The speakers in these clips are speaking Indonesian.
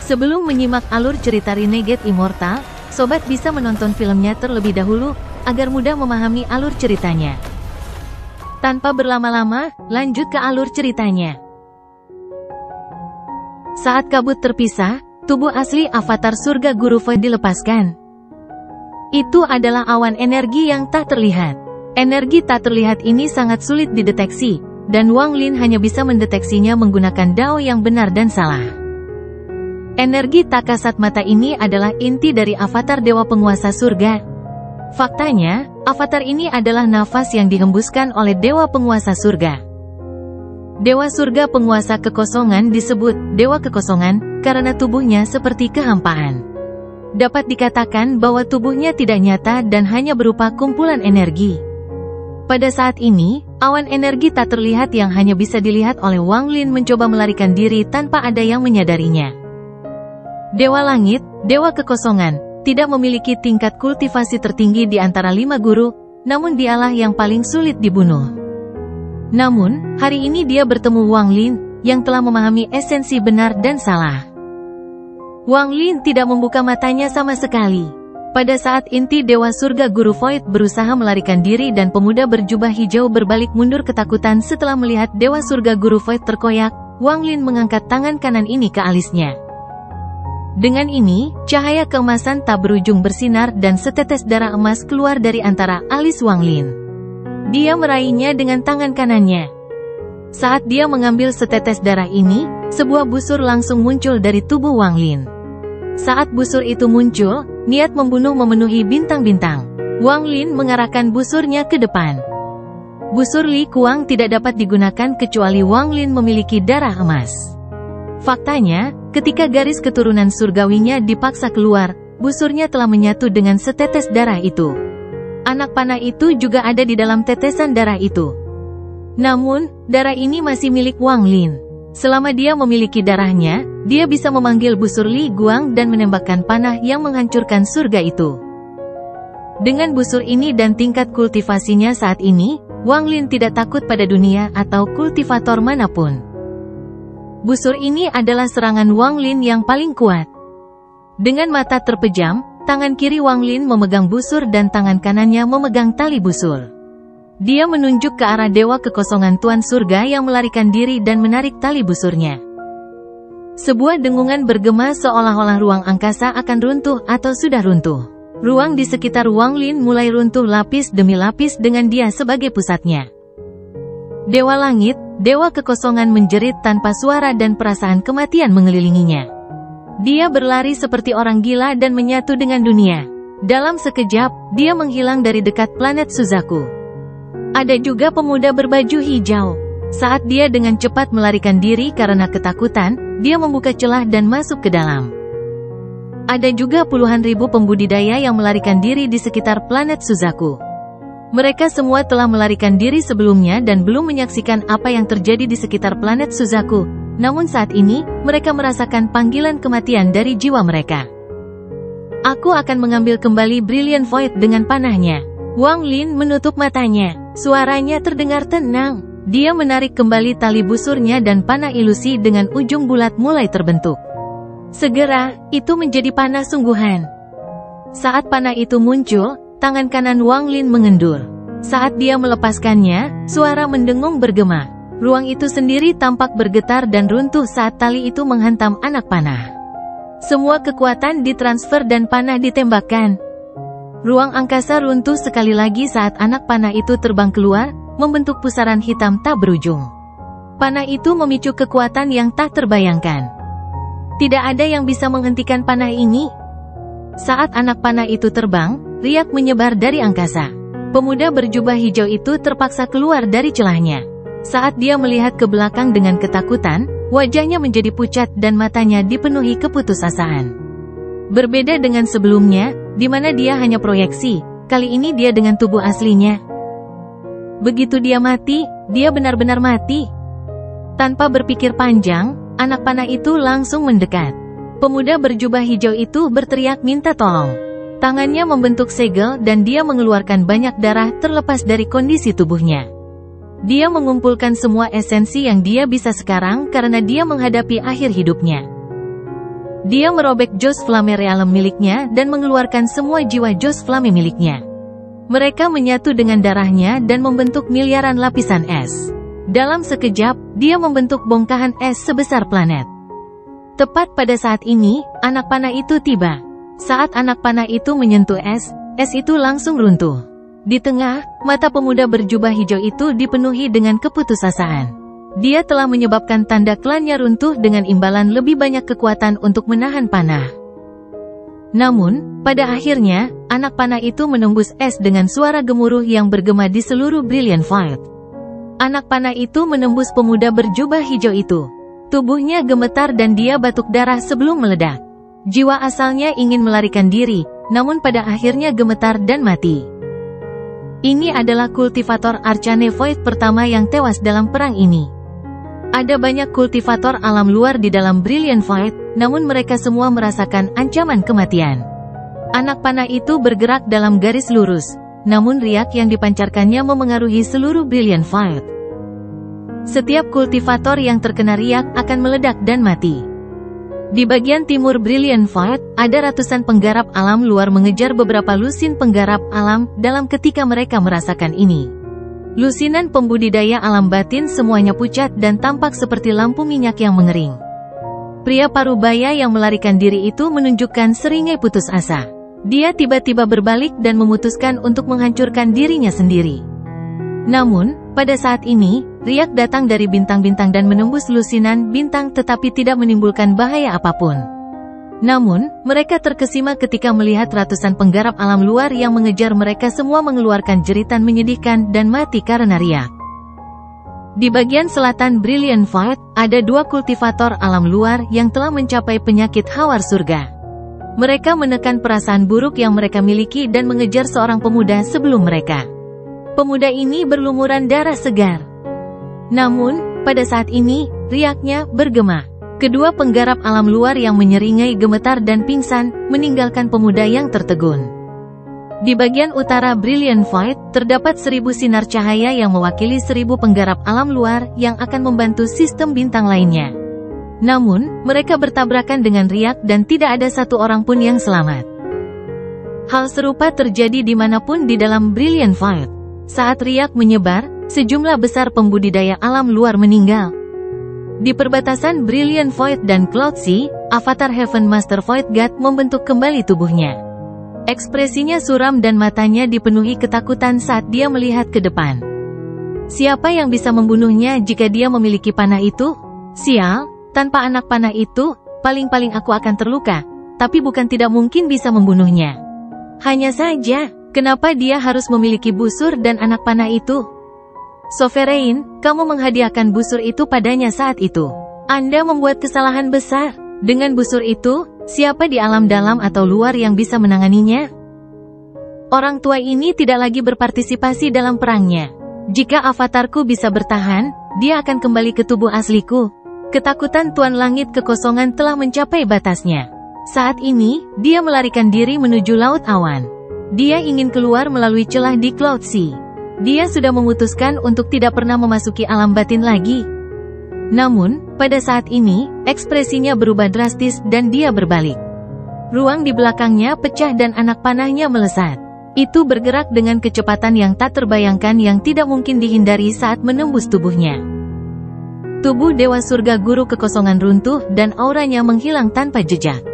Sebelum menyimak alur cerita Renegade Immortal, sobat bisa menonton filmnya terlebih dahulu, agar mudah memahami alur ceritanya. Tanpa berlama-lama, lanjut ke alur ceritanya. Saat kabut terpisah, tubuh asli avatar surga Guru Void dilepaskan. Itu adalah awan energi yang tak terlihat. Energi tak terlihat ini sangat sulit dideteksi, dan Wang Lin hanya bisa mendeteksinya menggunakan dao yang benar dan salah. Energi tak kasat mata ini adalah inti dari avatar Dewa Penguasa Surga. Faktanya, avatar ini adalah nafas yang dihembuskan oleh Dewa Penguasa Surga. Dewa Surga Penguasa Kekosongan disebut Dewa Kekosongan, karena tubuhnya seperti kehampaan. Dapat dikatakan bahwa tubuhnya tidak nyata dan hanya berupa kumpulan energi. Pada saat ini, awan energi tak terlihat yang hanya bisa dilihat oleh Wang Lin mencoba melarikan diri tanpa ada yang menyadarinya. Dewa Langit, Dewa Kekosongan, tidak memiliki tingkat kultivasi tertinggi di antara 5 guru, namun dialah yang paling sulit dibunuh. Namun, hari ini dia bertemu Wang Lin, yang telah memahami esensi benar dan salah. Wang Lin tidak membuka matanya sama sekali. Pada saat inti Dewa Surga Guru Void berusaha melarikan diri dan pemuda berjubah hijau berbalik mundur ketakutan setelah melihat Dewa Surga Guru Void terkoyak, Wang Lin mengangkat tangan kanan ini ke alisnya. Dengan ini, cahaya keemasan tak berujung bersinar dan setetes darah emas keluar dari antara alis Wang Lin. Dia meraihnya dengan tangan kanannya. Saat dia mengambil setetes darah ini, sebuah busur langsung muncul dari tubuh Wang Lin. Saat busur itu muncul, niat membunuh memenuhi bintang-bintang. Wang Lin mengarahkan busurnya ke depan. Busur Li Kuang tidak dapat digunakan kecuali Wang Lin memiliki darah emas. Faktanya, ketika garis keturunan surgawinya dipaksa keluar, busurnya telah menyatu dengan setetes darah itu. Anak panah itu juga ada di dalam tetesan darah itu. Namun, darah ini masih milik Wang Lin. Selama dia memiliki darahnya, dia bisa memanggil busur Li Guang dan menembakkan panah yang menghancurkan surga itu. Dengan busur ini dan tingkat kultivasinya saat ini, Wang Lin tidak takut pada dunia atau kultivator manapun. Busur ini adalah serangan Wang Lin yang paling kuat. Dengan mata terpejam, tangan kiri Wang Lin memegang busur dan tangan kanannya memegang tali busur. Dia menunjuk ke arah Dewa Kekosongan Tuan Surga yang melarikan diri dan menarik tali busurnya. Sebuah dengungan bergema seolah-olah ruang angkasa akan runtuh atau sudah runtuh. Ruang di sekitar Wang Lin mulai runtuh lapis demi lapis dengan dia sebagai pusatnya. Dewa Langit, Dewa Kekosongan menjerit tanpa suara dan perasaan kematian mengelilinginya. Dia berlari seperti orang gila dan menyatu dengan dunia. Dalam sekejap, dia menghilang dari dekat planet Suzaku. Ada juga pemuda berbaju hijau. Saat dia dengan cepat melarikan diri karena ketakutan, dia membuka celah dan masuk ke dalam. Ada juga puluhan ribu pembudidaya yang melarikan diri di sekitar planet Suzaku. Mereka semua telah melarikan diri sebelumnya dan belum menyaksikan apa yang terjadi di sekitar planet Suzaku. Namun saat ini, mereka merasakan panggilan kematian dari jiwa mereka. Aku akan mengambil kembali Brilliant Void dengan panahnya. Wang Lin menutup matanya. Suaranya terdengar tenang. Dia menarik kembali tali busurnya dan panah ilusi dengan ujung bulat mulai terbentuk. Segera, itu menjadi panah sungguhan. Saat panah itu muncul, tangan kanan Wang Lin mengendur. Saat dia melepaskannya, suara mendengung bergema. Ruang itu sendiri tampak bergetar dan runtuh saat tali itu menghantam anak panah. Semua kekuatan ditransfer dan panah ditembakkan. Ruang angkasa runtuh sekali lagi saat anak panah itu terbang keluar, membentuk pusaran hitam tak berujung. Panah itu memicu kekuatan yang tak terbayangkan. Tidak ada yang bisa menghentikan panah ini. Saat anak panah itu terbang, riak menyebar dari angkasa. Pemuda berjubah hijau itu terpaksa keluar dari celahnya. Saat dia melihat ke belakang dengan ketakutan, wajahnya menjadi pucat dan matanya dipenuhi keputusasaan. Berbeda dengan sebelumnya, di mana dia hanya proyeksi, kali ini dia dengan tubuh aslinya. Begitu dia mati, dia benar-benar mati. Tanpa berpikir panjang, anak panah itu langsung mendekat. Pemuda berjubah hijau itu berteriak minta tolong. Tangannya membentuk segel dan dia mengeluarkan banyak darah terlepas dari kondisi tubuhnya. Dia mengumpulkan semua esensi yang dia bisa sekarang karena dia menghadapi akhir hidupnya. Dia merobek Jos Flamme Realem miliknya dan mengeluarkan semua jiwa Jos Flamme miliknya. Mereka menyatu dengan darahnya dan membentuk miliaran lapisan es. Dalam sekejap, dia membentuk bongkahan es sebesar planet. Tepat pada saat ini, anak panah itu tiba. Saat anak panah itu menyentuh es itu langsung runtuh. Di tengah, mata pemuda berjubah hijau itu dipenuhi dengan keputusasaan. Dia telah menyebabkan tanda klannya runtuh dengan imbalan lebih banyak kekuatan untuk menahan panah. Namun, pada akhirnya, anak panah itu menembus es dengan suara gemuruh yang bergema di seluruh Brilliant Void. Anak panah itu menembus pemuda berjubah hijau itu. Tubuhnya gemetar dan dia batuk darah sebelum meledak. Jiwa asalnya ingin melarikan diri, namun pada akhirnya gemetar dan mati. Ini adalah kultivator Arcane Void pertama yang tewas dalam perang ini. Ada banyak kultivator alam luar di dalam Brilliant Void, namun mereka semua merasakan ancaman kematian. Anak panah itu bergerak dalam garis lurus, namun riak yang dipancarkannya memengaruhi seluruh Brilliant Void. Setiap kultivator yang terkena riak akan meledak dan mati. Di bagian timur Brilliant Void, ada ratusan penggarap alam luar mengejar beberapa lusin penggarap alam dalam ketika mereka merasakan ini. Lusinan pembudidaya alam batin semuanya pucat dan tampak seperti lampu minyak yang mengering. Pria parubaya yang melarikan diri itu menunjukkan seringai putus asa. Dia tiba-tiba berbalik dan memutuskan untuk menghancurkan dirinya sendiri. Namun, pada saat ini, riak datang dari bintang-bintang dan menembus lusinan bintang tetapi tidak menimbulkan bahaya apapun. Namun, mereka terkesima ketika melihat ratusan penggarap alam luar yang mengejar mereka semua mengeluarkan jeritan menyedihkan dan mati karena riak. Di bagian selatan Brilliant Void, ada dua kultivator alam luar yang telah mencapai penyakit hawar surga. Mereka menekan perasaan buruk yang mereka miliki dan mengejar seorang pemuda sebelum mereka. Pemuda ini berlumuran darah segar. Namun, pada saat ini, riaknya bergema. Kedua penggarap alam luar yang menyeringai gemetar dan pingsan, meninggalkan pemuda yang tertegun. Di bagian utara Brilliant Void, terdapat 1000 sinar cahaya yang mewakili 1000 penggarap alam luar yang akan membantu sistem bintang lainnya. Namun, mereka bertabrakan dengan riak dan tidak ada satu orang pun yang selamat. Hal serupa terjadi dimanapun di dalam Brilliant Void. Saat riak menyebar, sejumlah besar pembudidaya alam luar meninggal. Di perbatasan Brilliant Void dan Cloud Sea, avatar Heaven Master Void God membentuk kembali tubuhnya. Ekspresinya suram dan matanya dipenuhi ketakutan saat dia melihat ke depan. Siapa yang bisa membunuhnya jika dia memiliki panah itu? Sial, tanpa anak panah itu, paling-paling aku akan terluka, tapi bukan tidak mungkin bisa membunuhnya. Hanya saja, kenapa dia harus memiliki busur dan anak panah itu? Sovereign, kamu menghadiahkan busur itu padanya saat itu. Anda membuat kesalahan besar. Dengan busur itu, siapa di alam dalam atau luar yang bisa menanganinya? Orang tua ini tidak lagi berpartisipasi dalam perangnya. Jika avatarku bisa bertahan, dia akan kembali ke tubuh asliku. Ketakutan Tuan Langit kekosongan telah mencapai batasnya. Saat ini, dia melarikan diri menuju Laut Awan. Dia ingin keluar melalui celah di Cloud Sea. Dia sudah memutuskan untuk tidak pernah memasuki alam batin lagi. Namun, pada saat ini, ekspresinya berubah drastis dan dia berbalik. Ruang di belakangnya pecah dan anak panahnya melesat. Itu bergerak dengan kecepatan yang tak terbayangkan yang tidak mungkin dihindari saat menembus tubuhnya. Tubuh Dewa Surga Guru Kekosongan runtuh dan auranya menghilang tanpa jejak.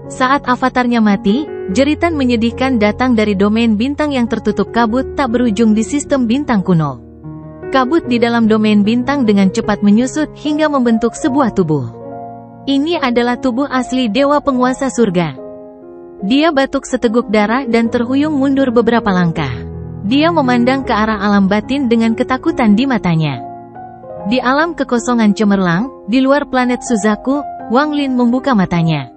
Saat avatarnya mati, jeritan menyedihkan datang dari domain bintang yang tertutup kabut tak berujung di sistem bintang kuno. Kabut di dalam domain bintang dengan cepat menyusut hingga membentuk sebuah tubuh. Ini adalah tubuh asli Dewa Penguasa Surga. Dia batuk seteguk darah dan terhuyung mundur beberapa langkah. Dia memandang ke arah alam batin dengan ketakutan di matanya. Di alam kekosongan cemerlang, di luar planet Suzaku, Wang Lin membuka matanya.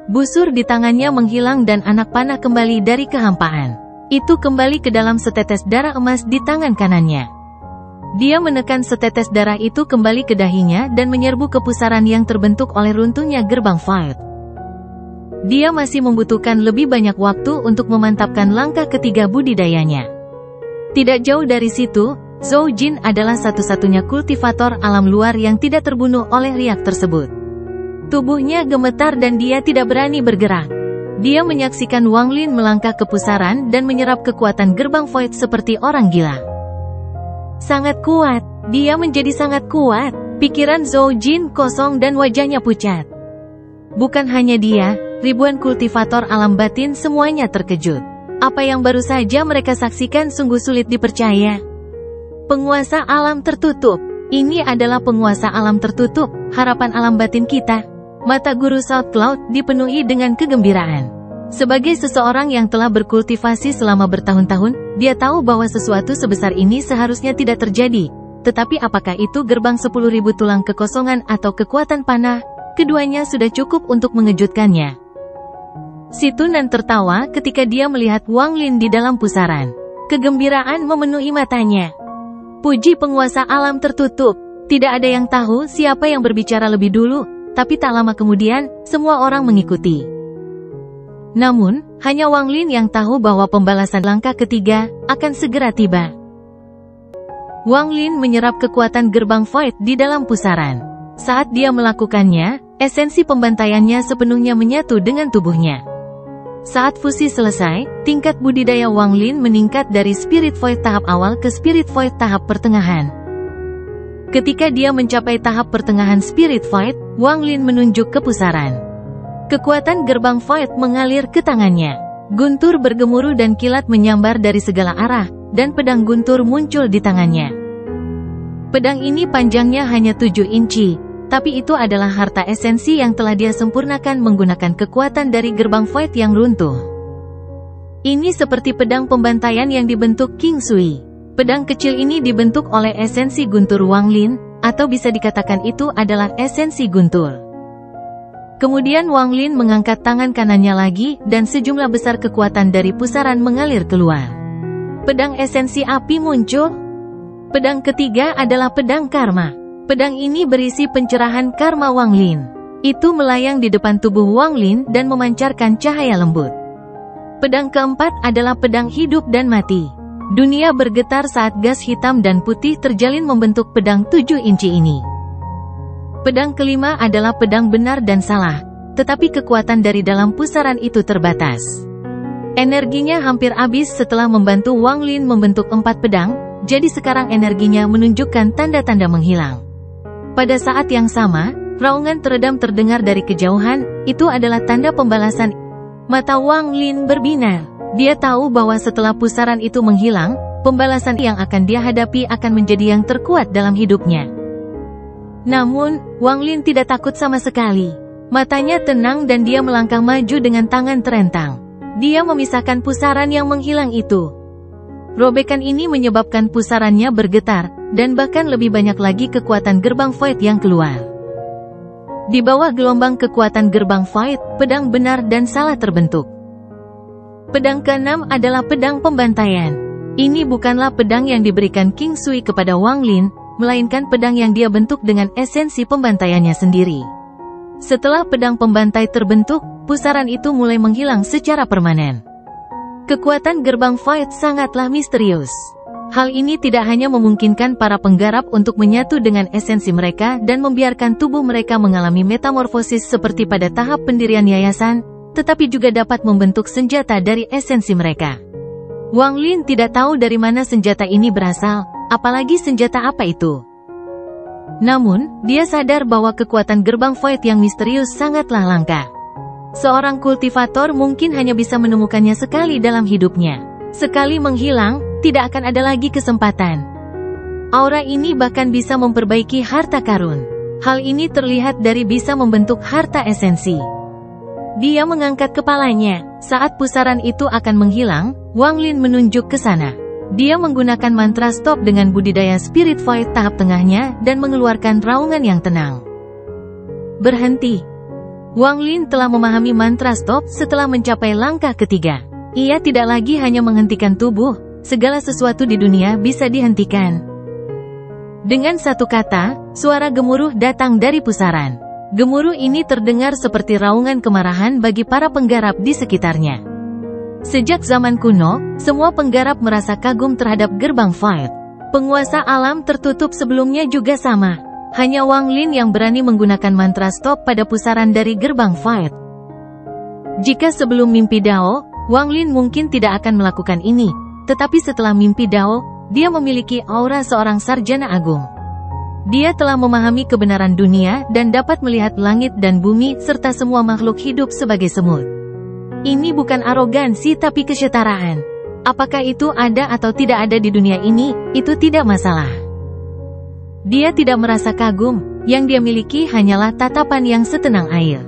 Busur di tangannya menghilang dan anak panah kembali dari kehampaan. Itu kembali ke dalam setetes darah emas di tangan kanannya. Dia menekan setetes darah itu kembali ke dahinya dan menyerbu kepusaran yang terbentuk oleh runtuhnya gerbang Void. Dia masih membutuhkan lebih banyak waktu untuk memantapkan langkah ketiga budidayanya. Tidak jauh dari situ, Zhou Jin adalah satu-satunya kultivator alam luar yang tidak terbunuh oleh riak tersebut. Tubuhnya gemetar dan dia tidak berani bergerak. Dia menyaksikan Wang Lin melangkah ke pusaran dan menyerap kekuatan gerbang void seperti orang gila. Sangat kuat, dia menjadi sangat kuat. Pikiran Zhou Jin kosong dan wajahnya pucat. Bukan hanya dia, ribuan kultivator alam batin semuanya terkejut. Apa yang baru saja mereka saksikan sungguh sulit dipercaya. Penguasa alam tertutup. Ini adalah penguasa alam tertutup, harapan alam batin kita. Mata Guru South Cloud dipenuhi dengan kegembiraan. Sebagai seseorang yang telah berkultivasi selama bertahun-tahun, dia tahu bahwa sesuatu sebesar ini seharusnya tidak terjadi. Tetapi apakah itu gerbang 10.000 tulang kekosongan atau kekuatan panah? Keduanya sudah cukup untuk mengejutkannya. Si Tunan tertawa ketika dia melihat Wang Lin di dalam pusaran. Kegembiraan memenuhi matanya. Puji penguasa alam tertutup. Tidak ada yang tahu siapa yang berbicara lebih dulu, tapi tak lama kemudian, semua orang mengikuti. Namun, hanya Wang Lin yang tahu bahwa pembalasan langkah ketiga akan segera tiba. Wang Lin menyerap kekuatan gerbang void di dalam pusaran. Saat dia melakukannya, esensi pembantaiannya sepenuhnya menyatu dengan tubuhnya. Saat fusi selesai, tingkat budidaya Wang Lin meningkat dari Spirit Void tahap awal ke Spirit Void tahap pertengahan. Ketika dia mencapai tahap pertengahan Spirit Void, Wang Lin menunjuk ke pusaran. Kekuatan gerbang Void mengalir ke tangannya. Guntur bergemuruh dan kilat menyambar dari segala arah, dan pedang guntur muncul di tangannya. Pedang ini panjangnya hanya 7 inci, tapi itu adalah harta esensi yang telah dia sempurnakan menggunakan kekuatan dari gerbang Void yang runtuh. Ini seperti pedang pembantaian yang dibentuk King Sui. Pedang kecil ini dibentuk oleh esensi guntur Wang Lin, atau bisa dikatakan itu adalah esensi guntur. Kemudian Wang Lin mengangkat tangan kanannya lagi, dan sejumlah besar kekuatan dari pusaran mengalir keluar. Pedang esensi api muncul. Pedang ketiga adalah pedang karma. Pedang ini berisi pencerahan karma Wang Lin. Itu melayang di depan tubuh Wang Lin dan memancarkan cahaya lembut. Pedang keempat adalah pedang hidup dan mati. Dunia bergetar saat gas hitam dan putih terjalin membentuk pedang 7 inci ini. Pedang kelima adalah pedang benar dan salah, tetapi kekuatan dari dalam pusaran itu terbatas. Energinya hampir habis setelah membantu Wang Lin membentuk 4 pedang, jadi sekarang energinya menunjukkan tanda-tanda menghilang. Pada saat yang sama, raungan teredam terdengar dari kejauhan, itu adalah tanda pembalasan. Mata Wang Lin berbinar. Dia tahu bahwa setelah pusaran itu menghilang, pembalasan yang akan dia hadapi akan menjadi yang terkuat dalam hidupnya. Namun, Wang Lin tidak takut sama sekali. Matanya tenang dan dia melangkah maju dengan tangan terentang. Dia memisahkan pusaran yang menghilang itu. Robekan ini menyebabkan pusarannya bergetar, dan bahkan lebih banyak lagi kekuatan gerbang void yang keluar. Di bawah gelombang kekuatan gerbang void, pedang benar dan salah terbentuk. Pedang keenam adalah pedang pembantaian. Ini bukanlah pedang yang diberikan King Sui kepada Wang Lin, melainkan pedang yang dia bentuk dengan esensi pembantaiannya sendiri. Setelah pedang pembantai terbentuk, pusaran itu mulai menghilang secara permanen. Kekuatan gerbang void sangatlah misterius. Hal ini tidak hanya memungkinkan para penggarap untuk menyatu dengan esensi mereka dan membiarkan tubuh mereka mengalami metamorfosis seperti pada tahap pendirian yayasan, tetapi juga dapat membentuk senjata dari esensi mereka. Wang Lin tidak tahu dari mana senjata ini berasal, apalagi senjata apa itu. Namun, dia sadar bahwa kekuatan gerbang void yang misterius sangatlah langka. Seorang kultivator mungkin hanya bisa menemukannya sekali dalam hidupnya. Sekali menghilang, tidak akan ada lagi kesempatan. Aura ini bahkan bisa memperbaiki harta karun. Hal ini terlihat dari bisa membentuk harta esensi. Dia mengangkat kepalanya. Saat pusaran itu akan menghilang, Wang Lin menunjuk ke sana. Dia menggunakan mantra stop dengan budidaya Spirit Void tahap tengahnya dan mengeluarkan raungan yang tenang. Berhenti. Wang Lin telah memahami mantra stop setelah mencapai langkah ketiga. Ia tidak lagi hanya menghentikan tubuh, segala sesuatu di dunia bisa dihentikan. Dengan satu kata, suara gemuruh datang dari pusaran. Gemuruh ini terdengar seperti raungan kemarahan bagi para penggarap di sekitarnya. Sejak zaman kuno, semua penggarap merasa kagum terhadap gerbang void. Penguasa alam tertutup sebelumnya juga sama. Hanya Wang Lin yang berani menggunakan mantra stop pada pusaran dari gerbang Void. Jika sebelum mimpi Dao, Wang Lin mungkin tidak akan melakukan ini, tetapi setelah mimpi Dao, dia memiliki aura seorang sarjana agung. Dia telah memahami kebenaran dunia dan dapat melihat langit dan bumi serta semua makhluk hidup sebagai semut. Ini bukan arogansi tapi kesetaraan. Apakah itu ada atau tidak ada di dunia ini, itu tidak masalah. Dia tidak merasa kagum, yang dia miliki hanyalah tatapan yang setenang air.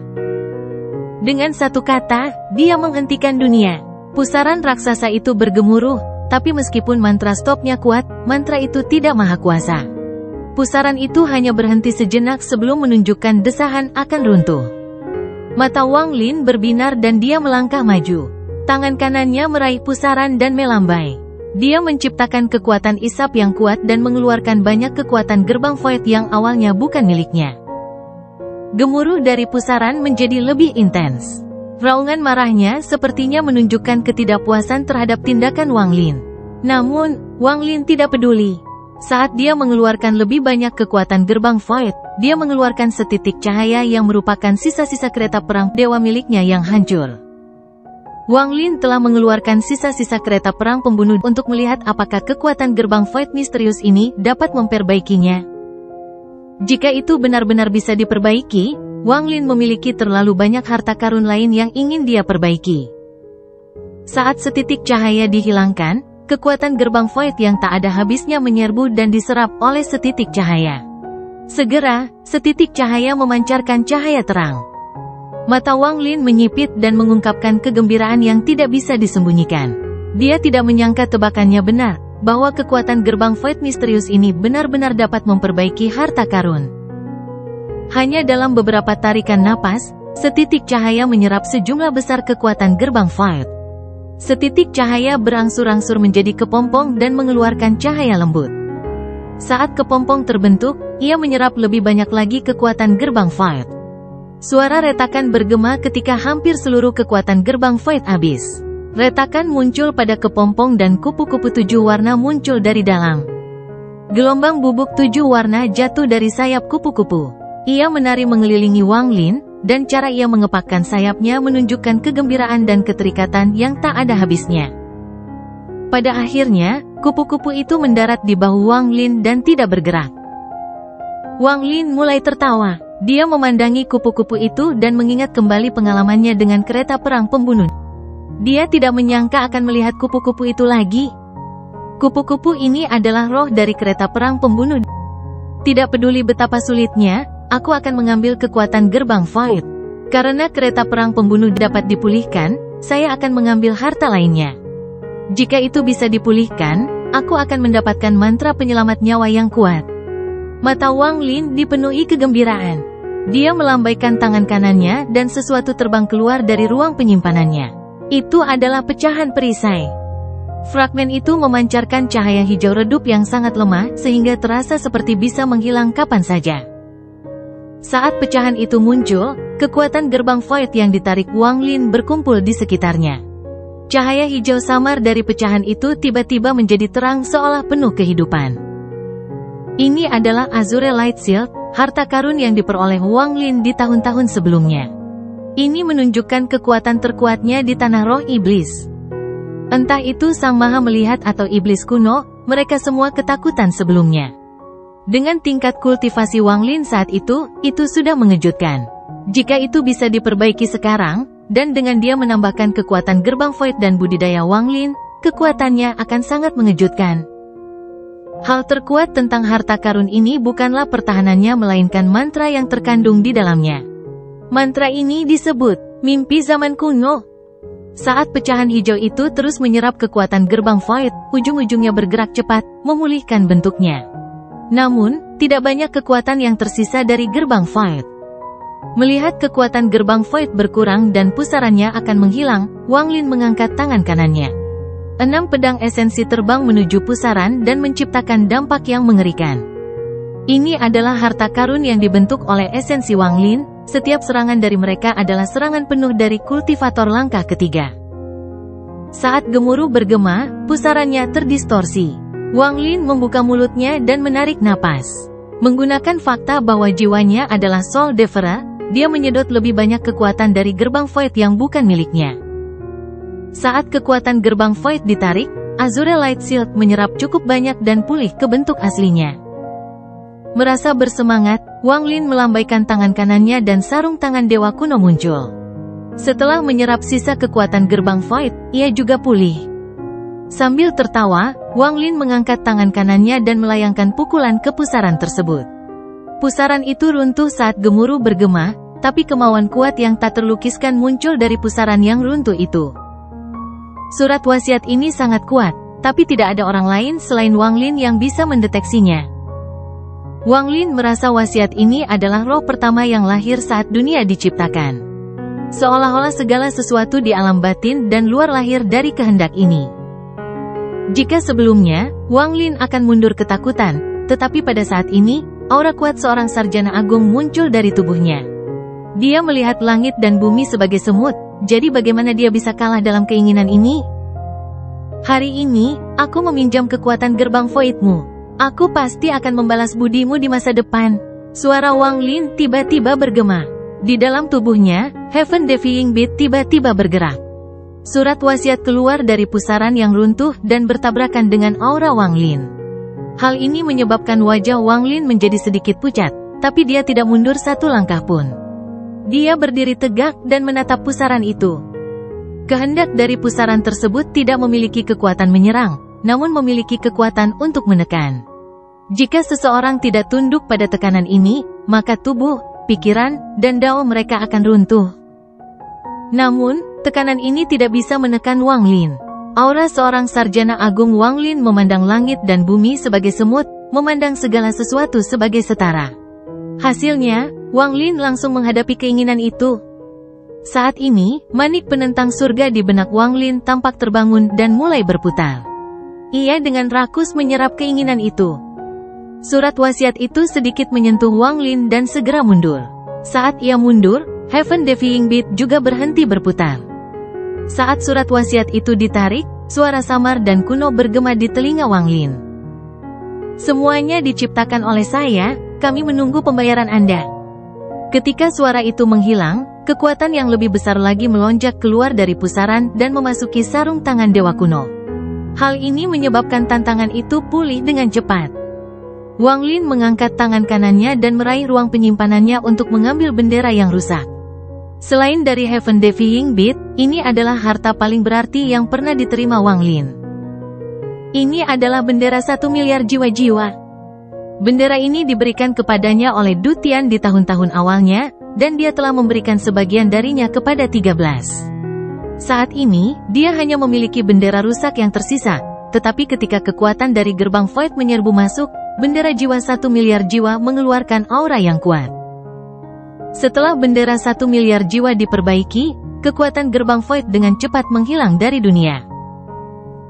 Dengan satu kata, dia menghentikan dunia. Pusaran raksasa itu bergemuruh, tapi meskipun mantra stopnya kuat, mantra itu tidak maha kuasa. Pusaran itu hanya berhenti sejenak sebelum menunjukkan desahan akan runtuh. Mata Wang Lin berbinar dan dia melangkah maju. Tangan kanannya meraih pusaran dan melambai. Dia menciptakan kekuatan isap yang kuat dan mengeluarkan banyak kekuatan gerbang Void yang awalnya bukan miliknya. Gemuruh dari pusaran menjadi lebih intens. Raungan marahnya sepertinya menunjukkan ketidakpuasan terhadap tindakan Wang Lin. Namun, Wang Lin tidak peduli. Saat dia mengeluarkan lebih banyak kekuatan gerbang Void, dia mengeluarkan setitik cahaya yang merupakan sisa-sisa kereta perang dewa miliknya yang hancur. Wang Lin telah mengeluarkan sisa-sisa kereta perang pembunuh untuk melihat apakah kekuatan gerbang Void misterius ini dapat memperbaikinya. Jika itu benar-benar bisa diperbaiki, Wang Lin memiliki terlalu banyak harta karun lain yang ingin dia perbaiki. Saat setitik cahaya dihilangkan, kekuatan gerbang Void yang tak ada habisnya menyerbu dan diserap oleh setitik cahaya. Segera, setitik cahaya memancarkan cahaya terang. Mata Wang Lin menyipit dan mengungkapkan kegembiraan yang tidak bisa disembunyikan. Dia tidak menyangka tebakannya benar, bahwa kekuatan gerbang Void misterius ini benar-benar dapat memperbaiki harta karun. Hanya dalam beberapa tarikan napas, setitik cahaya menyerap sejumlah besar kekuatan gerbang Void. Setitik cahaya berangsur-angsur menjadi kepompong dan mengeluarkan cahaya lembut. Saat kepompong terbentuk, ia menyerap lebih banyak lagi kekuatan gerbang Void. Suara retakan bergema ketika hampir seluruh kekuatan gerbang Void habis. Retakan muncul pada kepompong dan kupu-kupu 7 warna muncul dari dalam. Gelombang bubuk 7 warna jatuh dari sayap kupu-kupu. Ia menari mengelilingi Wang Lin, dan cara ia mengepakkan sayapnya menunjukkan kegembiraan dan keterikatan yang tak ada habisnya. Pada akhirnya, kupu-kupu itu mendarat di bahu Wang Lin dan tidak bergerak. Wang Lin mulai tertawa. Dia memandangi kupu-kupu itu dan mengingat kembali pengalamannya dengan kereta perang pembunuh. Dia tidak menyangka akan melihat kupu-kupu itu lagi. Kupu-kupu ini adalah roh dari kereta perang pembunuh. Tidak peduli betapa sulitnya, aku akan mengambil kekuatan gerbang Void. Karena kereta perang pembunuh dapat dipulihkan, saya akan mengambil harta lainnya. Jika itu bisa dipulihkan, aku akan mendapatkan mantra penyelamat nyawa yang kuat. Mata Wang Lin dipenuhi kegembiraan. Dia melambaikan tangan kanannya dan sesuatu terbang keluar dari ruang penyimpanannya. Itu adalah pecahan perisai. Fragmen itu memancarkan cahaya hijau redup yang sangat lemah sehingga terasa seperti bisa menghilang kapan saja. Saat pecahan itu muncul, kekuatan gerbang Void yang ditarik Wang Lin berkumpul di sekitarnya. Cahaya hijau samar dari pecahan itu tiba-tiba menjadi terang seolah penuh kehidupan. Ini adalah Azure Light Shield, harta karun yang diperoleh Wang Lin di tahun-tahun sebelumnya. Ini menunjukkan kekuatan terkuatnya di tanah roh iblis. Entah itu Sang Maha Melihat atau iblis kuno, mereka semua ketakutan sebelumnya. Dengan tingkat kultivasi Wang Lin saat itu sudah mengejutkan. Jika itu bisa diperbaiki sekarang, dan dengan dia menambahkan kekuatan gerbang Void dan budidaya Wang Lin, kekuatannya akan sangat mengejutkan. Hal terkuat tentang harta karun ini bukanlah pertahanannya melainkan mantra yang terkandung di dalamnya. Mantra ini disebut mimpi zaman kuno. Saat pecahan hijau itu terus menyerap kekuatan gerbang Void, ujung-ujungnya bergerak cepat, memulihkan bentuknya. Namun, tidak banyak kekuatan yang tersisa dari gerbang Void. Melihat kekuatan gerbang Void berkurang dan pusarannya akan menghilang, Wang Lin mengangkat tangan kanannya. 6 pedang esensi terbang menuju pusaran dan menciptakan dampak yang mengerikan. Ini adalah harta karun yang dibentuk oleh esensi Wang Lin. Setiap serangan dari mereka adalah serangan penuh dari kultivator langkah ketiga. Saat gemuruh bergema, pusarannya terdistorsi. Wang Lin membuka mulutnya dan menarik napas. Menggunakan fakta bahwa jiwanya adalah Soul Devourer, dia menyedot lebih banyak kekuatan dari gerbang Void yang bukan miliknya. Saat kekuatan gerbang Void ditarik, Azure Light Shield menyerap cukup banyak dan pulih ke bentuk aslinya. Merasa bersemangat, Wang Lin melambaikan tangan kanannya dan sarung tangan Dewa Kuno muncul. Setelah menyerap sisa kekuatan gerbang Void, ia juga pulih. Sambil tertawa, Wang Lin mengangkat tangan kanannya dan melayangkan pukulan ke pusaran tersebut. Pusaran itu runtuh saat gemuruh bergema, tapi kemauan kuat yang tak terlukiskan muncul dari pusaran yang runtuh itu. Surat wasiat ini sangat kuat, tapi tidak ada orang lain selain Wang Lin yang bisa mendeteksinya. Wang Lin merasa wasiat ini adalah roh pertama yang lahir saat dunia diciptakan. Seolah-olah segala sesuatu di alam batin dan luar lahir dari kehendak ini. Jika sebelumnya, Wang Lin akan mundur ketakutan, tetapi pada saat ini, aura kuat seorang sarjana agung muncul dari tubuhnya. Dia melihat langit dan bumi sebagai semut. Jadi bagaimana dia bisa kalah dalam keinginan ini? Hari ini, aku meminjam kekuatan gerbang Void-mu. Aku pasti akan membalas budimu di masa depan. Suara Wang Lin tiba-tiba bergema. Di dalam tubuhnya, Heaven Defying Beat tiba-tiba bergerak. Surat wasiat keluar dari pusaran yang runtuh dan bertabrakan dengan aura Wang Lin. Hal ini menyebabkan wajah Wang Lin menjadi sedikit pucat, tapi dia tidak mundur satu langkah pun. Dia berdiri tegak dan menatap pusaran itu. Kehendak dari pusaran tersebut tidak memiliki kekuatan menyerang, namun memiliki kekuatan untuk menekan. Jika seseorang tidak tunduk pada tekanan ini, maka tubuh, pikiran, dan dao mereka akan runtuh. Namun, tekanan ini tidak bisa menekan Wang Lin. Aura seorang sarjana agung Wang Lin memandang langit dan bumi sebagai semut, memandang segala sesuatu sebagai setara. Hasilnya, Wang Lin langsung menghadapi keinginan itu. Saat ini, manik penentang surga di benak Wang Lin tampak terbangun dan mulai berputar. Ia dengan rakus menyerap keinginan itu. Surat wasiat itu sedikit menyentuh Wang Lin dan segera mundur. Saat ia mundur, Heaven Defying Beat juga berhenti berputar. Saat surat wasiat itu ditarik, suara samar dan kuno bergema di telinga Wang Lin. Semuanya diciptakan oleh saya, kami menunggu pembayaran Anda. Ketika suara itu menghilang, kekuatan yang lebih besar lagi melonjak keluar dari pusaran dan memasuki sarung tangan Dewa Kuno. Hal ini menyebabkan tantangan itu pulih dengan cepat. Wang Lin mengangkat tangan kanannya dan meraih ruang penyimpanannya untuk mengambil bendera yang rusak. Selain dari Heaven Defying Beat, ini adalah harta paling berarti yang pernah diterima Wang Lin. Ini adalah bendera 1 miliar jiwa-jiwa. Bendera ini diberikan kepadanya oleh Du Tian di tahun-tahun awalnya, dan dia telah memberikan sebagian darinya kepada 13. Saat ini, dia hanya memiliki bendera rusak yang tersisa, tetapi ketika kekuatan dari gerbang Void menyerbu masuk, bendera jiwa 1 miliar jiwa mengeluarkan aura yang kuat. Setelah bendera 1 miliar jiwa diperbaiki, kekuatan gerbang Void dengan cepat menghilang dari dunia.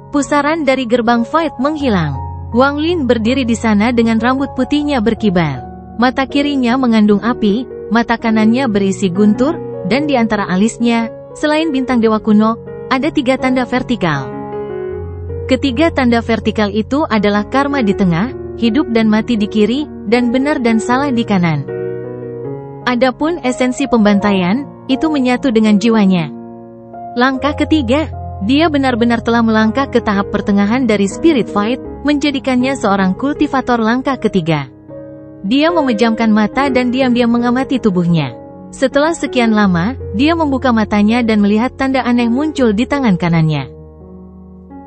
Pusaran dari gerbang Void menghilang. Wang Lin berdiri di sana dengan rambut putihnya berkibar. Mata kirinya mengandung api, mata kanannya berisi guntur, dan di antara alisnya, selain bintang Dewa Kuno, ada 3 tanda vertikal. Ketiga tanda vertikal itu adalah karma di tengah, hidup dan mati di kiri, dan benar dan salah di kanan. Adapun esensi pembantaian, itu menyatu dengan jiwanya. Langkah ketiga, dia benar-benar telah melangkah ke tahap pertengahan dari Spirit Fight, menjadikannya seorang kultivator langkah ketiga. Dia memejamkan mata dan diam-diam mengamati tubuhnya. Setelah sekian lama, dia membuka matanya dan melihat tanda aneh muncul di tangan kanannya.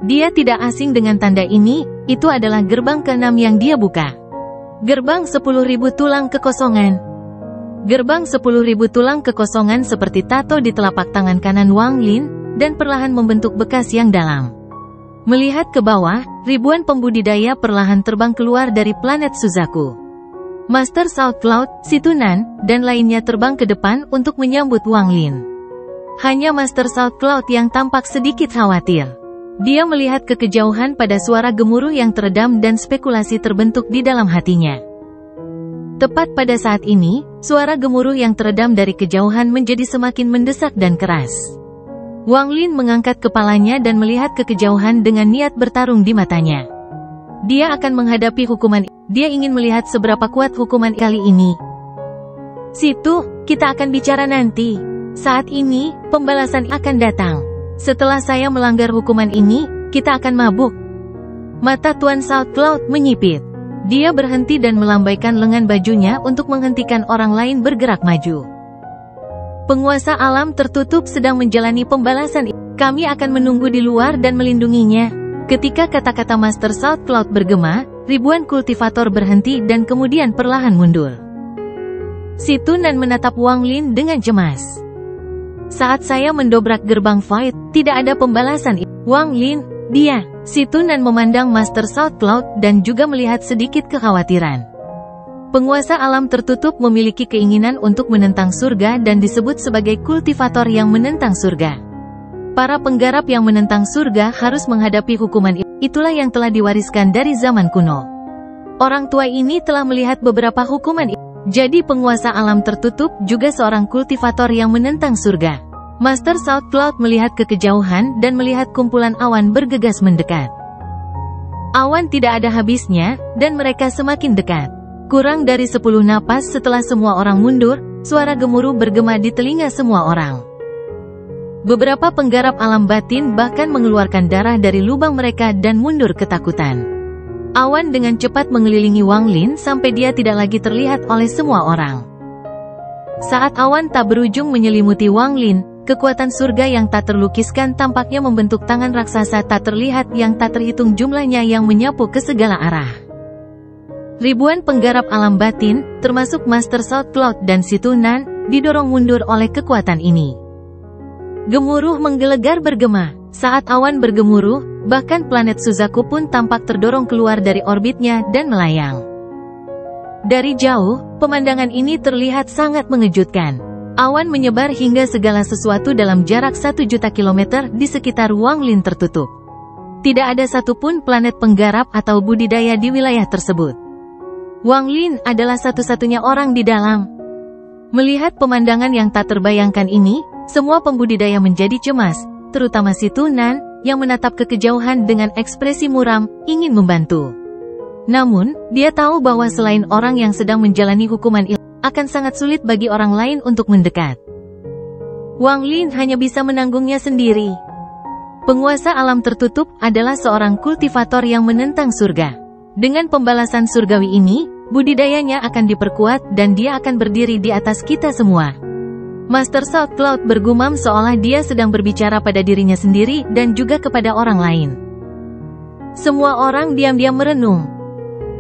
Dia tidak asing dengan tanda ini, itu adalah gerbang ke-6 yang dia buka. Gerbang 10.000 tulang kekosongan. Gerbang 10.000 tulang kekosongan seperti tato di telapak tangan kanan Wang Lin, dan perlahan membentuk bekas yang dalam. Melihat ke bawah, ribuan pembudidaya perlahan terbang keluar dari planet Suzaku. Master South Cloud, Situnan, dan lainnya terbang ke depan untuk menyambut Wang Lin. Hanya Master South Cloud yang tampak sedikit khawatir. Dia melihat ke kejauhan pada suara gemuruh yang teredam dan spekulasi terbentuk di dalam hatinya. Tepat pada saat ini, suara gemuruh yang teredam dari kejauhan menjadi semakin mendesak dan keras. Wang Lin mengangkat kepalanya dan melihat ke kejauhan dengan niat bertarung di matanya. Dia akan menghadapi hukuman. Dia ingin melihat seberapa kuat hukuman kali ini. Situ, kita akan bicara nanti. Saat ini, pembalasan akan datang. Setelah saya melanggar hukuman ini, kita akan mabuk. Mata Tuan Salt Cloud menyipit. Dia berhenti dan melambaikan lengan bajunya untuk menghentikan orang lain bergerak maju. Penguasa alam tertutup sedang menjalani pembalasan. Kami akan menunggu di luar dan melindunginya. Ketika kata-kata Master Salt Cloud bergema, ribuan kultivator berhenti dan kemudian perlahan mundur. Si Tunan menatap Wang Lin dengan cemas. Saat saya mendobrak gerbang Void, tidak ada pembalasan. Wang Lin, dia. Si Tunan memandang Master Salt Cloud dan juga melihat sedikit kekhawatiran. Penguasa alam tertutup memiliki keinginan untuk menentang surga dan disebut sebagai kultivator yang menentang surga. Para penggarap yang menentang surga harus menghadapi hukuman. Itulah yang telah diwariskan dari zaman kuno. Orang tua ini telah melihat beberapa hukuman. Jadi penguasa alam tertutup juga seorang kultivator yang menentang surga. Master Salt Cloud melihat ke kejauhan dan melihat kumpulan awan bergegas mendekat. Awan tidak ada habisnya, dan mereka semakin dekat. Kurang dari 10 napas setelah semua orang mundur, suara gemuruh bergema di telinga semua orang. Beberapa penggarap alam batin bahkan mengeluarkan darah dari lubang mereka dan mundur ketakutan. Awan dengan cepat mengelilingi Wang Lin sampai dia tidak lagi terlihat oleh semua orang. Saat awan tak berujung menyelimuti Wang Lin, kekuatan surga yang tak terlukiskan tampaknya membentuk tangan raksasa tak terlihat yang tak terhitung jumlahnya yang menyapu ke segala arah. Ribuan penggarap alam batin, termasuk Master Salt Cloud dan Si Tunan, didorong mundur oleh kekuatan ini. Gemuruh menggelegar bergema. Saat awan bergemuruh, bahkan planet Suzaku pun tampak terdorong keluar dari orbitnya dan melayang. Dari jauh, pemandangan ini terlihat sangat mengejutkan. Awan menyebar hingga segala sesuatu dalam jarak 1 juta kilometer di sekitar Wang Lin tertutup. Tidak ada satupun planet penggarap atau budidaya di wilayah tersebut. Wang Lin adalah satu-satunya orang di dalam. Melihat pemandangan yang tak terbayangkan ini, semua pembudidaya menjadi cemas, terutama Si Tunan, yang menatap ke kejauhan dengan ekspresi muram, ingin membantu. Namun, dia tahu bahwa selain orang yang sedang menjalani hukuman akan sangat sulit bagi orang lain untuk mendekat. Wang Lin hanya bisa menanggungnya sendiri. Penguasa alam tertutup adalah seorang kultivator yang menentang surga. Dengan pembalasan surgawi ini, budidayanya akan diperkuat dan dia akan berdiri di atas kita semua. Master Salt Cloud bergumam seolah dia sedang berbicara pada dirinya sendiri dan juga kepada orang lain. Semua orang diam-diam merenung.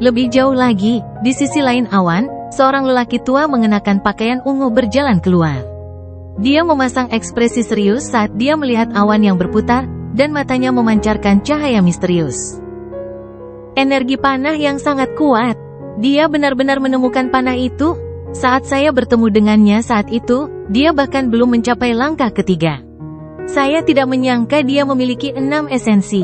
Lebih jauh lagi, di sisi lain awan, seorang lelaki tua mengenakan pakaian ungu berjalan keluar. Dia memasang ekspresi serius saat dia melihat awan yang berputar, dan matanya memancarkan cahaya misterius. Energi panah yang sangat kuat. Dia benar-benar menemukan panah itu. Saat saya bertemu dengannya saat itu, dia bahkan belum mencapai langkah ketiga. Saya tidak menyangka dia memiliki 6 esensi.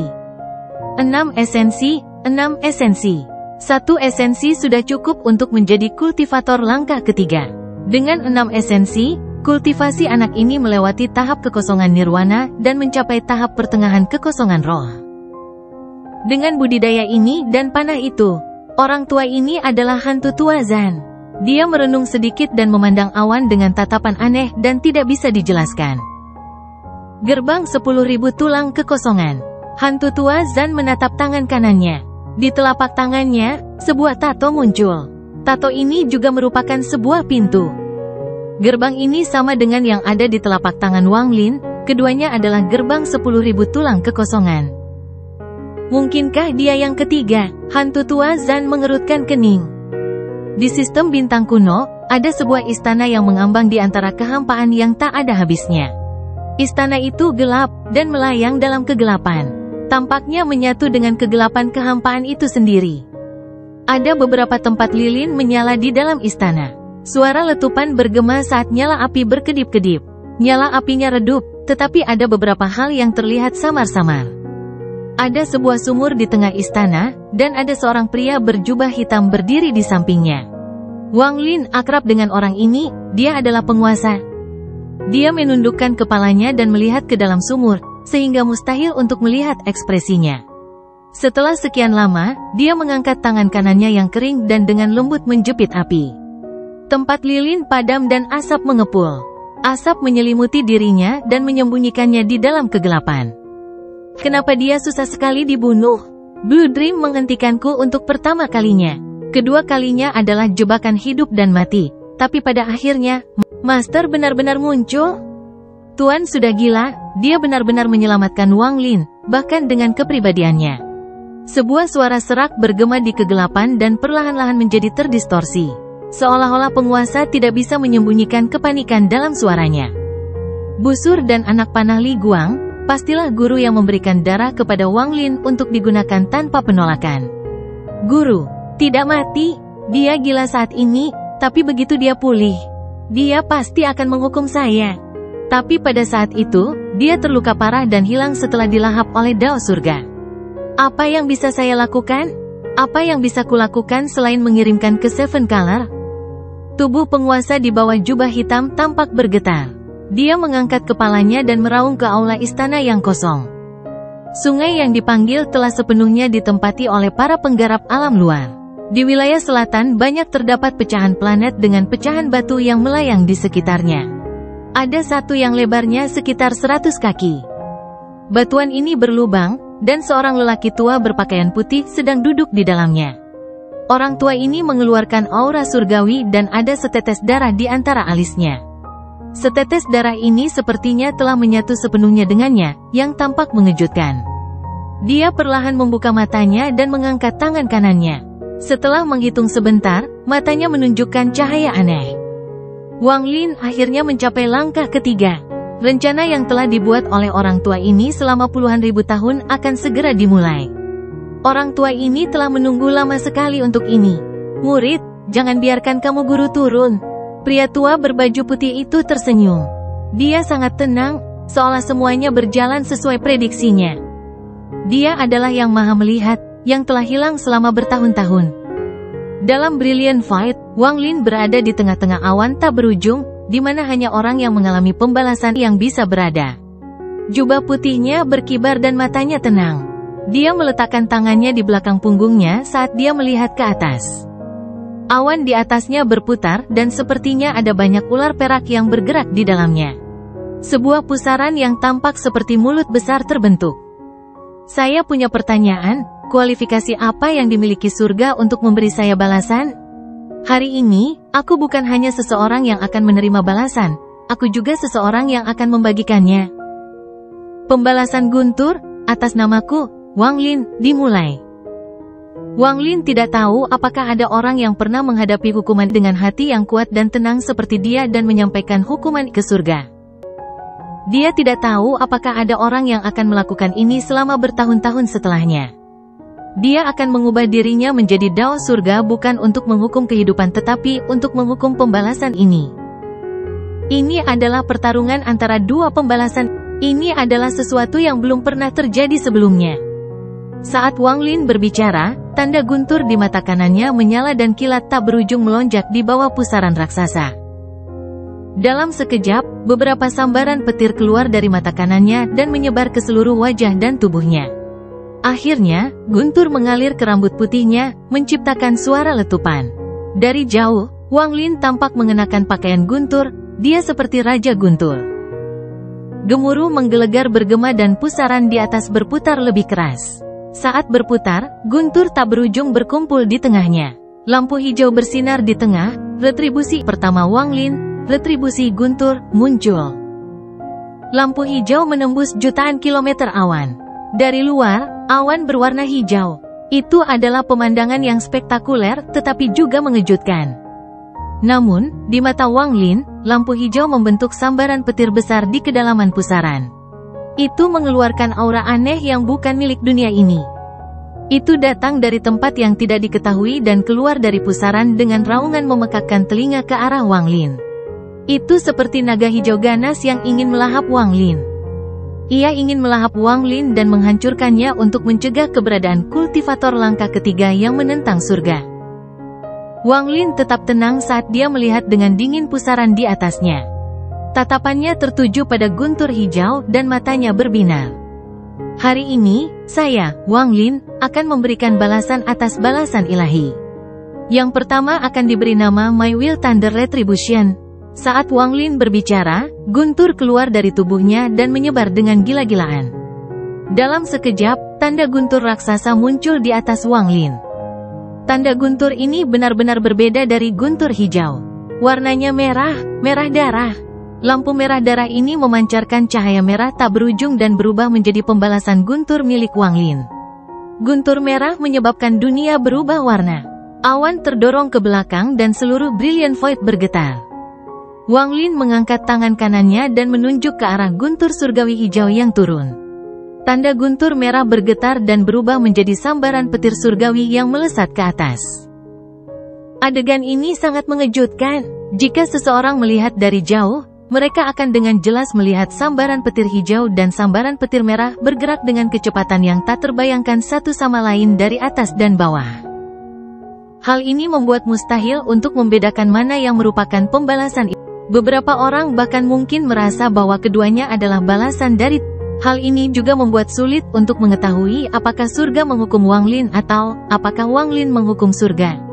6 esensi, 6 esensi. 1 esensi sudah cukup untuk menjadi kultivator langkah ketiga. Dengan 6 esensi, kultivasi anak ini melewati tahap kekosongan nirwana dan mencapai tahap pertengahan kekosongan roh. Dengan budidaya ini dan panah itu, orang tua ini adalah hantu tua Zan. Dia merenung sedikit dan memandang awan dengan tatapan aneh dan tidak bisa dijelaskan. Gerbang 10.000 tulang kekosongan. Hantu tua Zan menatap tangan kanannya. Di telapak tangannya, sebuah tato muncul. Tato ini juga merupakan sebuah pintu. Gerbang ini sama dengan yang ada di telapak tangan Wang Lin, keduanya adalah gerbang 10.000 tulang kekosongan. Mungkinkah dia yang ketiga? Hantu tua Zan mengerutkan kening. Di sistem bintang kuno, ada sebuah istana yang mengambang di antara kehampaan yang tak ada habisnya. Istana itu gelap, dan melayang dalam kegelapan. Tampaknya menyatu dengan kegelapan kehampaan itu sendiri. Ada beberapa tempat lilin menyala di dalam istana. Suara letupan bergema saat nyala api berkedip-kedip. Nyala apinya redup, tetapi ada beberapa hal yang terlihat samar-samar. Ada sebuah sumur di tengah istana, dan ada seorang pria berjubah hitam berdiri di sampingnya. Wang Lin akrab dengan orang ini, dia adalah penguasa. Dia menundukkan kepalanya dan melihat ke dalam sumur, sehingga mustahil untuk melihat ekspresinya. Setelah sekian lama, dia mengangkat tangan kanannya yang kering dan dengan lembut menjepit api. Tempat lilin padam dan asap mengepul. Asap menyelimuti dirinya dan menyembunyikannya di dalam kegelapan. Kenapa dia susah sekali dibunuh? Blue Dream menghentikanku untuk pertama kalinya. Kedua kalinya adalah jebakan hidup dan mati. Tapi pada akhirnya, Master benar-benar muncul. Tuan sudah gila, dia benar-benar menyelamatkan Wang Lin, bahkan dengan kepribadiannya. Sebuah suara serak bergema di kegelapan dan perlahan-lahan menjadi terdistorsi. Seolah-olah penguasa tidak bisa menyembunyikan kepanikan dalam suaranya. Busur dan anak panah Li Guang, pastilah guru yang memberikan darah kepada Wang Lin untuk digunakan tanpa penolakan. Guru, tidak mati, dia gila saat ini, tapi begitu dia pulih, dia pasti akan menghukum saya. Tapi pada saat itu, dia terluka parah dan hilang setelah dilahap oleh Dao Surga. Apa yang bisa saya lakukan? Apa yang bisa kulakukan selain mengirimkan ke Seven Color? Tubuh penguasa di bawah jubah hitam tampak bergetar. Dia mengangkat kepalanya dan meraung ke aula istana yang kosong. Sungai yang dipanggil telah sepenuhnya ditempati oleh para penggarap alam luar. Di wilayah selatan banyak terdapat pecahan planet dengan pecahan batu yang melayang di sekitarnya. Ada satu yang lebarnya sekitar 100 kaki. Batuan ini berlubang, dan seorang lelaki tua berpakaian putih sedang duduk di dalamnya. Orang tua ini mengeluarkan aura surgawi dan ada setetes darah di antara alisnya. Setetes darah ini sepertinya telah menyatu sepenuhnya dengannya, yang tampak mengejutkan. Dia perlahan membuka matanya dan mengangkat tangan kanannya. Setelah menghitung sebentar, matanya menunjukkan cahaya aneh. Wang Lin akhirnya mencapai langkah ketiga. Rencana yang telah dibuat oleh orang tua ini selama puluhan ribu tahun akan segera dimulai. Orang tua ini telah menunggu lama sekali untuk ini. Murid, jangan biarkan kamu guru turun. Pria tua berbaju putih itu tersenyum. Dia sangat tenang, seolah semuanya berjalan sesuai prediksinya. Dia adalah yang maha melihat, yang telah hilang selama bertahun-tahun. Dalam Brilliant Fight, Wang Lin berada di tengah-tengah awan tak berujung, di mana hanya orang yang mengalami pembalasan yang bisa berada. Jubah putihnya berkibar dan matanya tenang. Dia meletakkan tangannya di belakang punggungnya saat dia melihat ke atas. Awan di atasnya berputar dan sepertinya ada banyak ular perak yang bergerak di dalamnya. Sebuah pusaran yang tampak seperti mulut besar terbentuk. Saya punya pertanyaan, kualifikasi apa yang dimiliki surga untuk memberi saya balasan? Hari ini, aku bukan hanya seseorang yang akan menerima balasan, aku juga seseorang yang akan membagikannya. Pembalasan guntur, atas namaku, Wang Lin, dimulai. Wang Lin tidak tahu apakah ada orang yang pernah menghadapi hukuman dengan hati yang kuat dan tenang seperti dia dan menyampaikan hukuman ke surga. Dia tidak tahu apakah ada orang yang akan melakukan ini selama bertahun-tahun setelahnya. Dia akan mengubah dirinya menjadi Dao surga bukan untuk menghukum kehidupan tetapi untuk menghukum pembalasan ini. Ini adalah pertarungan antara dua pembalasan. Ini adalah sesuatu yang belum pernah terjadi sebelumnya. Saat Wang Lin berbicara, tanda guntur di mata kanannya menyala dan kilat tak berujung melonjak di bawah pusaran raksasa. Dalam sekejap, beberapa sambaran petir keluar dari mata kanannya dan menyebar ke seluruh wajah dan tubuhnya. Akhirnya, guntur mengalir ke rambut putihnya, menciptakan suara letupan. Dari jauh, Wang Lin tampak mengenakan pakaian guntur, dia seperti Raja Guntur. Gemuruh menggelegar bergema dan pusaran di atas berputar lebih keras. Saat berputar, guntur tak berujung berkumpul di tengahnya. Lampu hijau bersinar di tengah, retribusi pertama Wang Lin, retribusi guntur, muncul. Lampu hijau menembus jutaan kilometer awan. Dari luar, awan berwarna hijau. Itu adalah pemandangan yang spektakuler tetapi juga mengejutkan. Namun, di mata Wang Lin, lampu hijau membentuk sambaran petir besar di kedalaman pusaran. Itu mengeluarkan aura aneh yang bukan milik dunia ini. Itu datang dari tempat yang tidak diketahui dan keluar dari pusaran dengan raungan memekakkan telinga ke arah Wang Lin. Itu seperti naga hijau ganas yang ingin melahap Wang Lin. Ia ingin melahap Wang Lin dan menghancurkannya untuk mencegah keberadaan kultivator langkah ketiga yang menentang surga. Wang Lin tetap tenang saat dia melihat dengan dingin pusaran di atasnya. Tatapannya tertuju pada guntur hijau dan matanya berbinar. Hari ini, saya, Wang Lin, akan memberikan balasan atas balasan ilahi. Yang pertama akan diberi nama My Will Thunder Retribution. Saat Wang Lin berbicara, guntur keluar dari tubuhnya dan menyebar dengan gila-gilaan. Dalam sekejap, tanda guntur raksasa muncul di atas Wang Lin. Tanda guntur ini benar-benar berbeda dari guntur hijau. Warnanya merah, merah darah. Lampu merah darah ini memancarkan cahaya merah tak berujung dan berubah menjadi pembalasan guntur milik Wang Lin. Guntur merah menyebabkan dunia berubah warna. Awan terdorong ke belakang dan seluruh Brilliant Void bergetar. Wang Lin mengangkat tangan kanannya dan menunjuk ke arah guntur surgawi hijau yang turun. Tanda guntur merah bergetar dan berubah menjadi sambaran petir surgawi yang melesat ke atas. Adegan ini sangat mengejutkan. Jika seseorang melihat dari jauh, mereka akan dengan jelas melihat sambaran petir hijau dan sambaran petir merah bergerak dengan kecepatan yang tak terbayangkan satu sama lain dari atas dan bawah. Hal ini membuat mustahil untuk membedakan mana yang merupakan pembalasan. Beberapa orang bahkan mungkin merasa bahwa keduanya adalah balasan dari. Hal ini juga membuat sulit untuk mengetahui apakah surga menghukum Wang Lin atau apakah Wang Lin menghukum surga.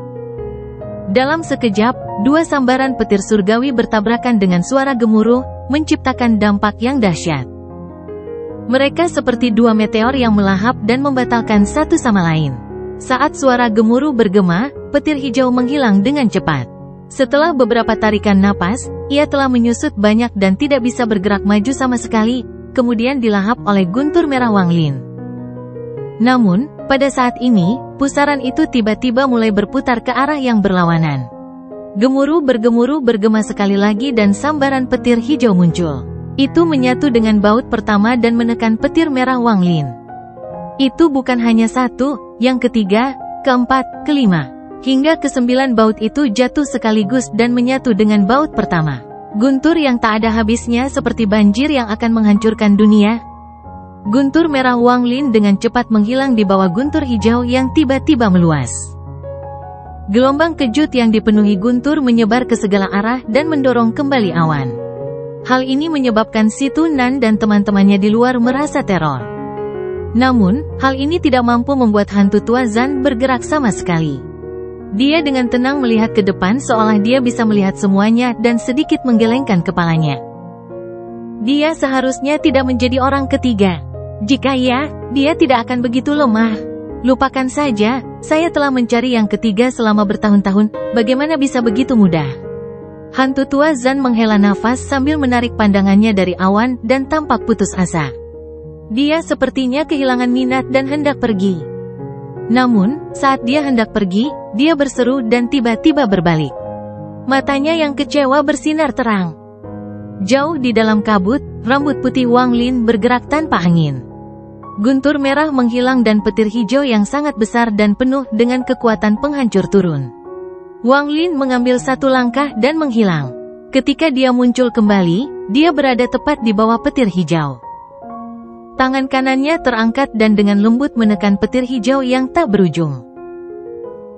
Dalam sekejap, dua sambaran petir surgawi bertabrakan dengan suara gemuruh, menciptakan dampak yang dahsyat. Mereka seperti dua meteor yang melahap dan membatalkan satu sama lain. Saat suara gemuruh bergema, petir hijau menghilang dengan cepat. Setelah beberapa tarikan napas, ia telah menyusut banyak dan tidak bisa bergerak maju sama sekali. Kemudian dilahap oleh guntur merah Wang Lin. Namun, pada saat ini, pusaran itu tiba-tiba mulai berputar ke arah yang berlawanan. Gemuruh bergema sekali lagi dan sambaran petir hijau muncul. Itu menyatu dengan baut pertama dan menekan petir merah Wang Lin. Itu bukan hanya satu, yang ketiga, keempat, kelima. Hingga ke-9 baut itu jatuh sekaligus dan menyatu dengan baut pertama. Guntur yang tak ada habisnya seperti banjir yang akan menghancurkan dunia. Guntur merah Wang Lin dengan cepat menghilang di bawah guntur hijau yang tiba-tiba meluas. Gelombang kejut yang dipenuhi guntur menyebar ke segala arah dan mendorong kembali awan. Hal ini menyebabkan Si Tunan dan teman-temannya di luar merasa teror. Namun, hal ini tidak mampu membuat hantu tua Zan bergerak sama sekali. Dia dengan tenang melihat ke depan seolah dia bisa melihat semuanya dan sedikit menggelengkan kepalanya. Dia seharusnya tidak menjadi orang ketiga. Jika iya, dia tidak akan begitu lemah. Lupakan saja, saya telah mencari yang ketiga selama bertahun-tahun, bagaimana bisa begitu mudah? Hantu tua Zan menghela nafas sambil menarik pandangannya dari awan dan tampak putus asa. Dia sepertinya kehilangan minat dan hendak pergi. Namun, saat dia hendak pergi, dia berseru dan tiba-tiba berbalik. Matanya yang kecewa bersinar terang. Jauh di dalam kabut, rambut putih Wang Lin bergerak tanpa angin. Guntur merah menghilang dan petir hijau yang sangat besar dan penuh dengan kekuatan penghancur turun. Wang Lin mengambil satu langkah dan menghilang. Ketika dia muncul kembali, dia berada tepat di bawah petir hijau. Tangan kanannya terangkat dan dengan lembut menekan petir hijau yang tak berujung.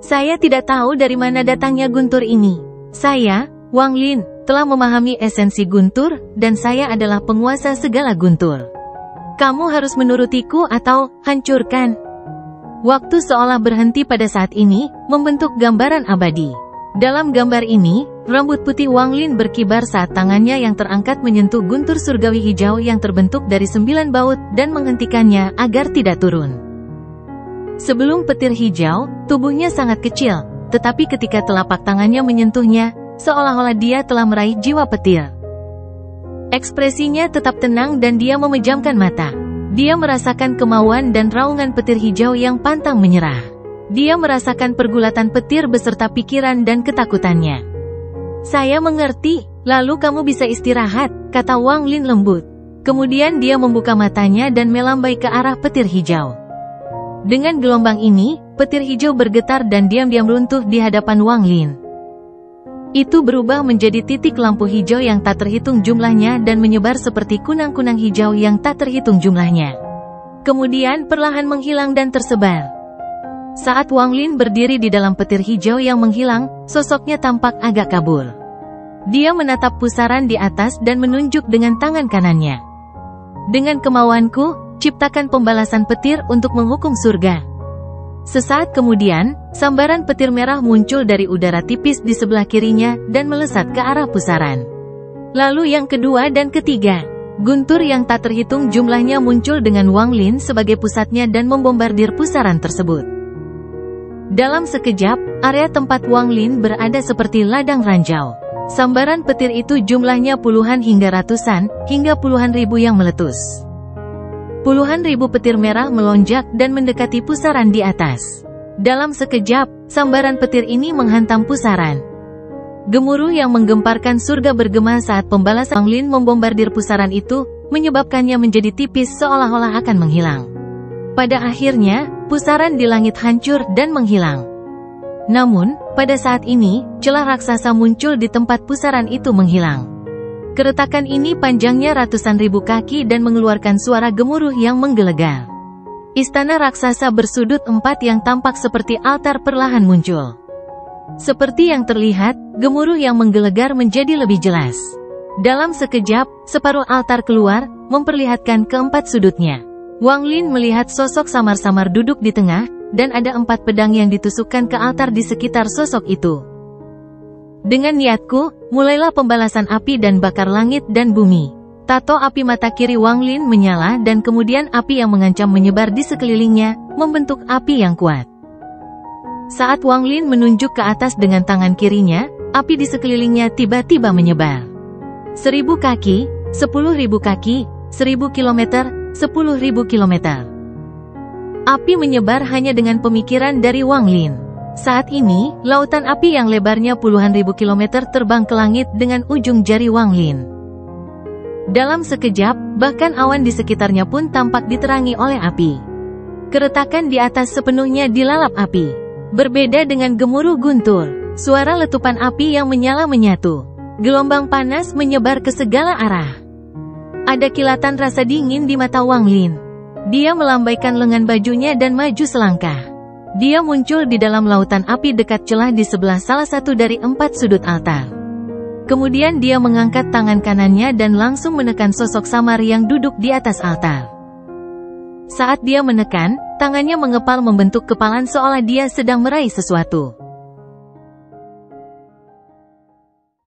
Saya tidak tahu dari mana datangnya guntur ini. Saya, Wang Lin, telah memahami esensi guntur, dan saya adalah penguasa segala guntur. Kamu harus menurutiku atau hancurkan. Waktu seolah berhenti pada saat ini, membentuk gambaran abadi. Dalam gambar ini, rambut putih Wang Lin berkibar saat tangannya yang terangkat menyentuh guntur surgawi hijau yang terbentuk dari 9 baut dan menghentikannya agar tidak turun. Sebelum petir hijau, tubuhnya sangat kecil, tetapi ketika telapak tangannya menyentuhnya, seolah-olah dia telah meraih jiwa petir. Ekspresinya tetap tenang dan dia memejamkan mata. Dia merasakan kemauan dan raungan petir hijau yang pantang menyerah. Dia merasakan pergulatan petir beserta pikiran dan ketakutannya. Saya mengerti, lalu kamu bisa istirahat, kata Wang Lin lembut. Kemudian dia membuka matanya dan melambai ke arah petir hijau. Dengan gelombang ini, petir hijau bergetar dan diam-diam runtuh di hadapan Wang Lin. Itu berubah menjadi titik lampu hijau yang tak terhitung jumlahnya dan menyebar seperti kunang-kunang hijau yang tak terhitung jumlahnya. Kemudian perlahan menghilang dan tersebar. Saat Wang Lin berdiri di dalam petir hijau yang menghilang, sosoknya tampak agak kabur. Dia menatap pusaran di atas dan menunjuk dengan tangan kanannya. Dengan kemauanku, ciptakan pembalasan petir untuk menghukum surga. Sesaat kemudian, sambaran petir merah muncul dari udara tipis di sebelah kirinya dan melesat ke arah pusaran. Lalu yang kedua dan ketiga, guntur yang tak terhitung jumlahnya muncul dengan Wang Lin sebagai pusatnya dan membombardir pusaran tersebut. Dalam sekejap, area tempat Wang Lin berada seperti ladang ranjau. Sambaran petir itu jumlahnya puluhan hingga ratusan, hingga puluhan ribu yang meletus. Puluhan ribu petir merah melonjak dan mendekati pusaran di atas. Dalam sekejap, sambaran petir ini menghantam pusaran. Gemuruh yang menggemparkan surga bergema saat pembalasan Wang Lin membombardir pusaran itu, menyebabkannya menjadi tipis seolah-olah akan menghilang. Pada akhirnya, pusaran di langit hancur dan menghilang. Namun, pada saat ini, celah raksasa muncul di tempat pusaran itu menghilang. Keretakan ini panjangnya ratusan ribu kaki dan mengeluarkan suara gemuruh yang menggelegar. Istana raksasa bersudut empat yang tampak seperti altar perlahan muncul. Seperti yang terlihat, gemuruh yang menggelegar menjadi lebih jelas. Dalam sekejap, separuh altar keluar, memperlihatkan keempat sudutnya. Wang Lin melihat sosok samar-samar duduk di tengah, dan ada 4 pedang yang ditusukkan ke altar di sekitar sosok itu. Dengan niatku, mulailah pembalasan api dan bakar langit dan bumi. Tato api mata kiri Wang Lin menyala dan kemudian api yang mengancam menyebar di sekelilingnya, membentuk api yang kuat. Saat Wang Lin menunjuk ke atas dengan tangan kirinya, api di sekelilingnya tiba-tiba menyebar. 1000 kaki, 10.000 kaki, 1000 kilometer, 10.000 kilometer. Api menyebar hanya dengan pemikiran dari Wang Lin. Saat ini, lautan api yang lebarnya puluhan ribu kilometer terbang ke langit dengan ujung jari Wang Lin. Dalam sekejap, bahkan awan di sekitarnya pun tampak diterangi oleh api. Keretakan di atas sepenuhnya dilalap api. Berbeda dengan gemuruh guntur, suara letupan api yang menyala menyatu. Gelombang panas menyebar ke segala arah. Ada kilatan rasa dingin di mata Wang Lin. Dia melambaikan lengan bajunya dan maju selangkah. Dia muncul di dalam lautan api dekat celah di sebelah salah satu dari 4 sudut altar. Kemudian dia mengangkat tangan kanannya dan langsung menekan sosok samar yang duduk di atas altar. Saat dia menekan, tangannya mengepal membentuk kepalan seolah dia sedang meraih sesuatu.